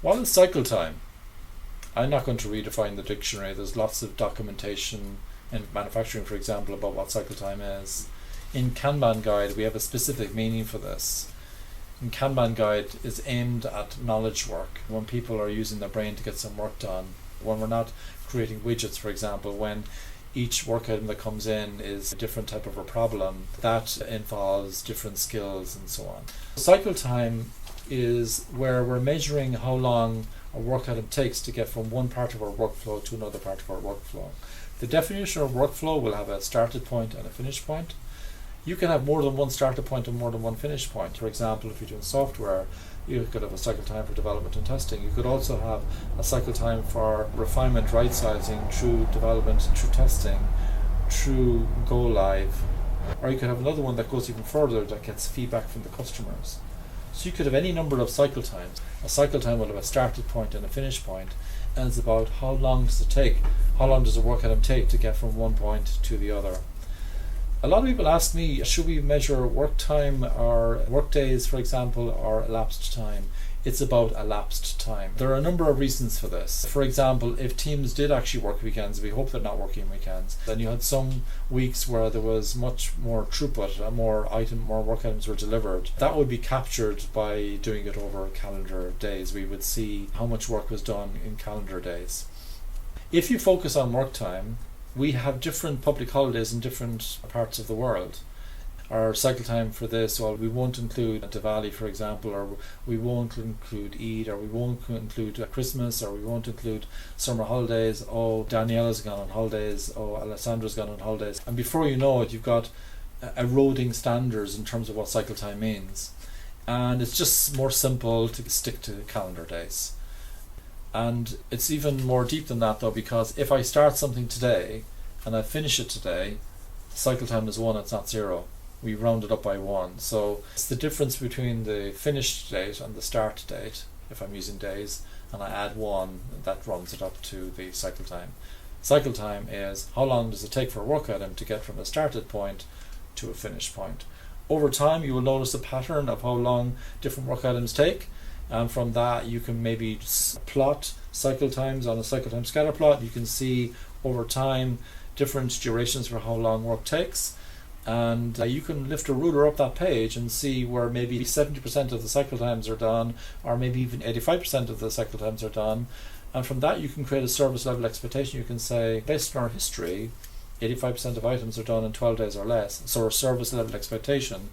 What is cycle time? I'm not going to redefine the dictionary. There's lots of documentation in manufacturing, for example, about what cycle time is. In Kanban guide, we have a specific meaning for this. In Kanban guide is aimed at knowledge work, when people are using their brain to get some work done. When we're not creating widgets, for example, when each work item that comes in is a different type of a problem, that involves different skills and so on. Cycle time is where we're measuring how long a work item takes to get from one part of our workflow to another part of our workflow. The definition of workflow will have a started point and a finish point. You can have more than one started point and more than one finish point. For example, if you're doing software, you could have a cycle time for development and testing. You could also have a cycle time for refinement, right sizing, through development, through testing, through go live. Or you could have another one that goes even further, that gets feedback from the customers. So you could have any number of cycle times. A cycle time will have a started point and a finish point, and it's about how long does it take, how long does a work item take to get from one point to the other. A lot of people ask me, should we measure work time or work days, for example, or elapsed time? It's about elapsed time. There are a number of reasons for this. For example, if teams did actually work weekends, we hope they're not working weekends, then you had some weeks where there was much more throughput, more work items were delivered. That would be captured by doing it over calendar days. We would see how much work was done in calendar days. If you focus on work time, we have different public holidays in different parts of the world. Our cycle time for this, well, we won't include Diwali, for example, or we won't include Eid, or we won't include Christmas, or we won't include summer holidays. Oh, Daniela's gone on holidays. Oh, Alessandra's gone on holidays. And before you know it, you've got eroding standards in terms of what cycle time means. And it's just more simple to stick to calendar days. And it's even more deep than that, though, because if I start something today and I finish it today, the cycle time is 1, it's not 0. We round it up by 1. So it's the difference between the finished date and the start date, if I'm using days, and I add 1, that rounds it up to the cycle time. Cycle time is how long does it take for a work item to get from a started point to a finished point. Over time, you will notice a pattern of how long different work items take. And from that, you can maybe plot cycle times on a cycle time scatter plot. You can see over time different durations for how long work takes. And you can lift a ruler up that page and see where maybe 70% of the cycle times are done, or maybe even 85% of the cycle times are done. And from that, you can create a service level expectation. You can say, based on our history, 85% of items are done in 12 days or less. So our service level expectation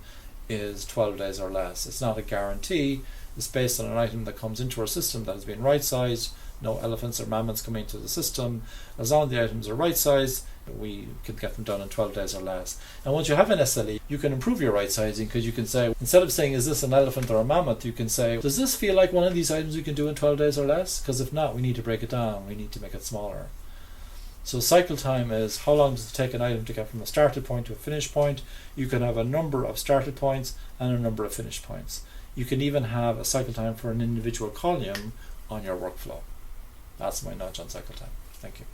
is 12 days or less. It's not a guarantee. It's based on an item that comes into our system that has been right-sized, no elephants or mammoths coming into the system. As long as the items are right-sized, we can get them done in 12 days or less. And once you have an SLE, you can improve your right-sizing, because you can say, instead of saying, is this an elephant or a mammoth, you can say, does this feel like one of these items we can do in 12 days or less? Because if not, we need to break it down. We need to make it smaller. So cycle time is how long does it take an item to get from a started point to a finished point. You can have a number of started points and a number of finished points. You can even have a cycle time for an individual column on your workflow. That's my nudge on cycle time. Thank you.